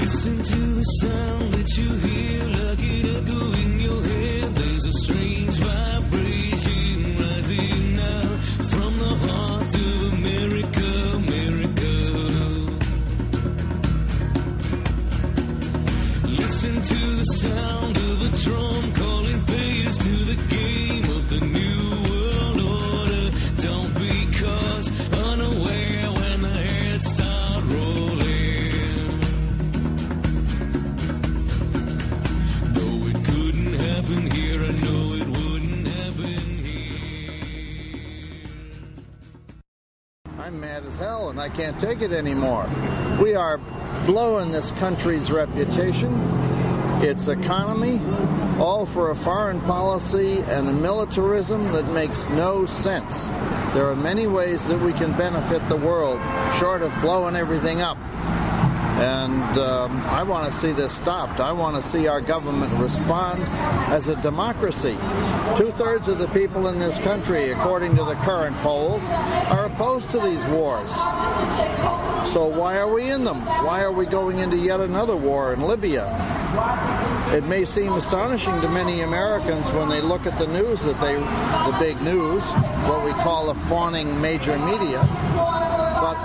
Listen to the sound that you hear, like it echo in your head. There's a strange vibration rising now from the heart of America, America. Listen to the sound of a drum calling players to the game of the new world order. Don't be caught unaware when the heads start rolling. Though it couldn't happen here, I know it wouldn't happen here. I'm mad as hell and I can't take it anymore. We are blowing this country's reputation, its economy, all for a foreign policy and a militarism that makes no sense. There are many ways that we can benefit the world, short of blowing everything up. And I want to see this stopped. I want to see our government respond as a democracy. 2/3 of the people in this country, according to the current polls, are opposed to these wars. So why are we in them? Why are we going into yet another war in Libya? It may seem astonishing to many Americans when they look at the news the big news, what we call the fawning major media, but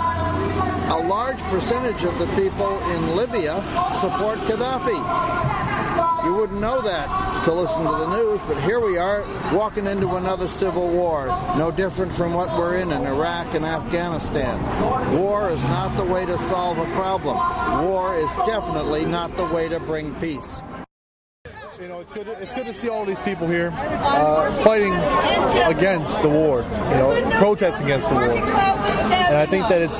a large percentage of the people in Libya support Gaddafi. You wouldn't know that to listen to the news, but here we are walking into another civil war, no different from what we're in Iraq and Afghanistan. War is not the way to solve a problem. War is definitely not the way to bring peace. You know, it's good to see all these people here fighting against the war, protesting against the war. And I think that it's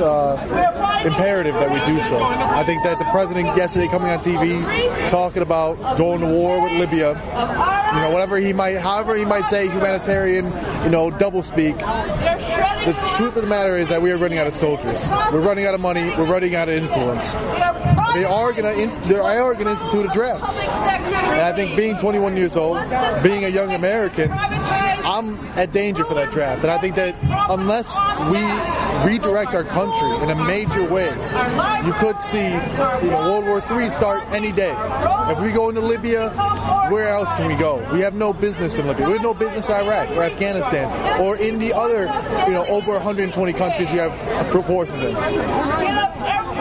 imperative that we do so. I think that the president yesterday coming on TV talking about going to war with Libya, however he might say humanitarian, doublespeak. The truth of the matter is that we are running out of soldiers. We're running out of money. We're running out of influence. They are going to institute a draft. And I think being 21 years old, being a young American, I'm at danger for that draft. And I think that unless we redirect our country in a major way, you could see World War III start any day. If we go into Libya, where else can we go? We have no business in Libya. We have no business in Iraq or Afghanistan or in the other, over 120 countries we have forces in.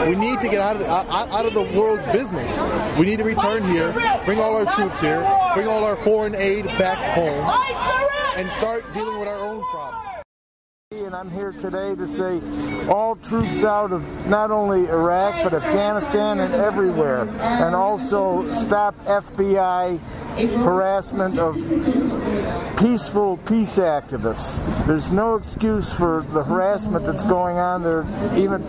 We need to get out of the world's business. We need to return here, bring all our troops here, bring all our foreign aid back home, and start dealing with our own problems. And I'm here today to say all troops out of not only Iraq but Afghanistan and everywhere, and also stop FBI harassment of peaceful peace activists. There's no excuse for the harassment that's going on. They're even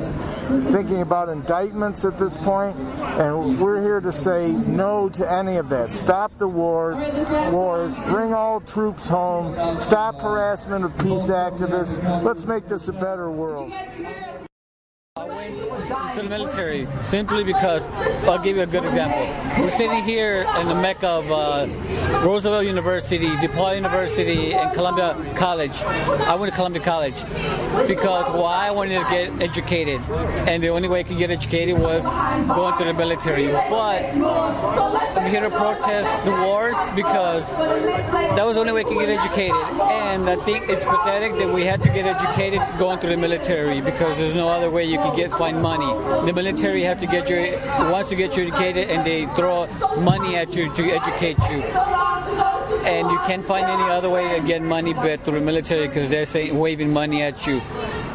thinking about indictments at this point, and we're here to say no to any of that. Stop the wars, bring all troops home, stop harassment of peace activists. Let's make this a better world. I went to the military simply because, I'll give you a good example. We're sitting here in the mecca of Roosevelt University, DePaul University, and Columbia College. I went to Columbia College because I wanted to get educated, and the only way I could get educated was going to the military. But I'm here to protest the wars because that was the only way I could get educated, and I think it's pathetic that we had to get educated going to the military because there's no other way you can find money. The military wants to get you educated, and they throw money at you to educate you. And you can't find any other way to get money but through the military because they're waving money at you.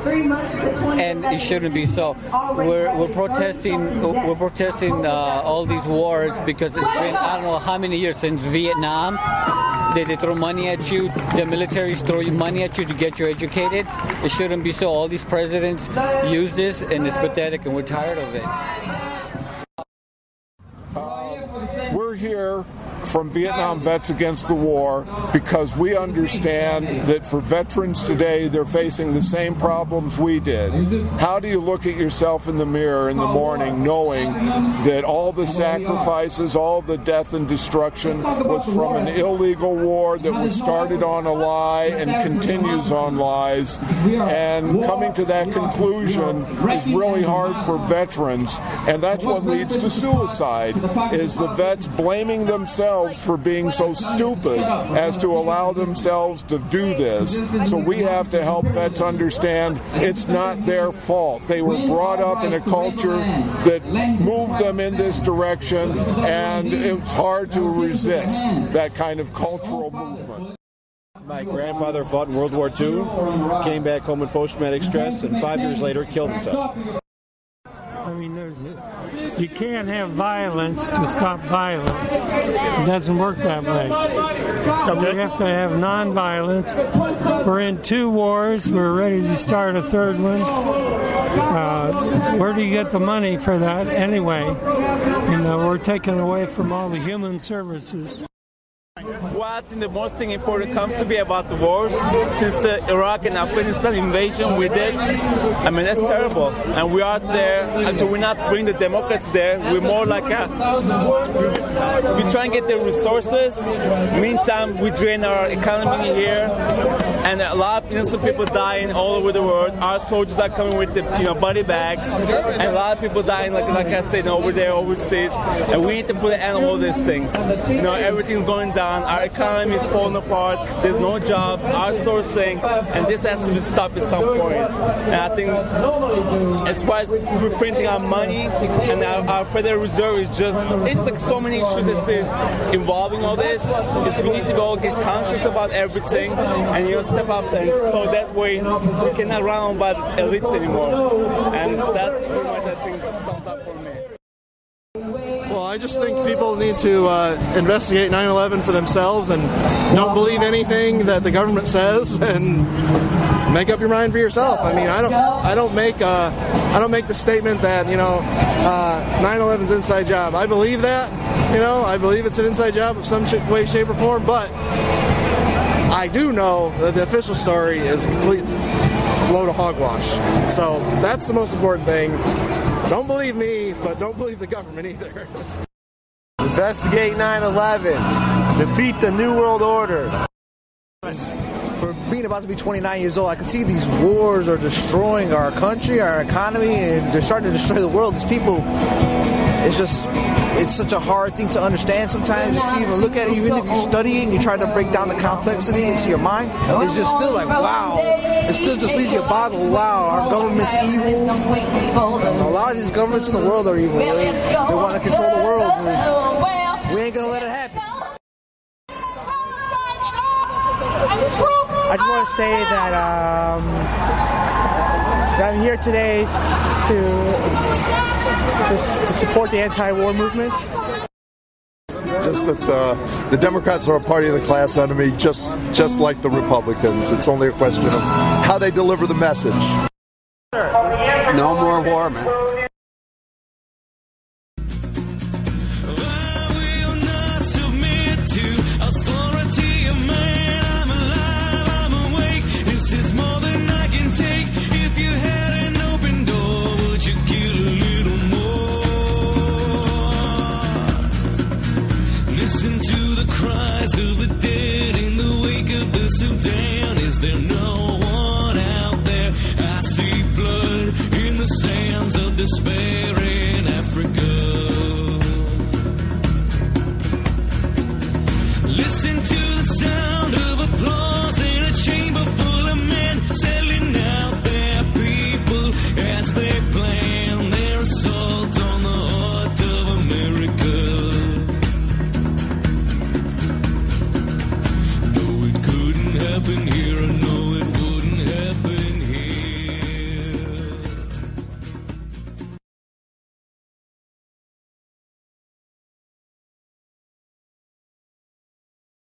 And it shouldn't be so. We're protesting. We're protesting all these wars because it's been I don't know how many years since Vietnam. They throw money at you. The militaries throw money at you to get you educated. It shouldn't be so. All these presidents use this, and it's pathetic, and we're tired of it. We're here from Vietnam Vets Against the War because we understand that for veterans today, they're facing the same problems we did. How do you look at yourself in the mirror in the morning knowing that all the sacrifices, all the death and destruction was from an illegal war that was started on a lie and continues on lies, and coming to that conclusion is really hard for veterans, and that's what leads to suicide, is the vets blaming themselves for being so stupid as to allow themselves to do this. So we have to help vets understand it's not their fault. They were brought up in a culture that moved them in this direction, and it's hard to resist that kind of cultural movement. My grandfather fought in World War II, came back home with post-traumatic stress, and 5 years later killed himself. I mean, you can't have violence to stop violence. It doesn't work that way. We have to have nonviolence. We're in 2 wars. We're ready to start a 3rd one. Where do you get the money for that anyway? We're taken away from all the human services. What the most important comes to be about the wars since the Iraq and Afghanistan invasion we did. I mean, that's terrible. And we are there until we not bring the democracy there. We're more like we try and get the resources. Meantime, we drain our economy here, and a lot of innocent people dying all over the world. Our soldiers are coming with the body bags, and a lot of people dying, like I said, over there overseas. And we need to put an end to all these things. Everything's going down. Our economy is falling apart. There's no jobs, outsourcing, and this has to be stopped at some point. And I think as far as we're printing our money and our Federal Reserve is it's like so many issues that's involving all this. We need to all get conscious about everything and step up, and so that way we cannot run on by the elites anymore. And that's pretty much, I think, sums up for me. Well, I just think people need to investigate 9/11 for themselves and don't believe anything that the government says, and make up your mind for yourself. I mean, I don't make the statement that 9/11's inside job. I believe that, I believe it's an inside job of some way, shape, or form. But I do know that the official story is a complete load of hogwash. So that's the most important thing. Don't believe me, but don't believe the government either. Investigate 9/11. Defeat the New World Order. For being about to be 29 years old, I can see these wars are destroying our country, our economy, and they're starting to destroy the world. These people, it's such a hard thing to understand sometimes, just to even look at it. Even if you're studying, you try to break down the complexity into your mind, it's just still like, wow. It still just leaves you boggled. Wow, our government's evil. And a lot of these governments in the world are evil. They want to control the world. And we ain't going to let it happen. I just want to say that I'm here today to support the anti-war movement. Just that the Democrats are a party of the class enemy, just like the Republicans. It's only a question of how they deliver the message. No more war, man. Of the dead in the wake of the Sudan, is there no one out there? I see blood in the sands of despair.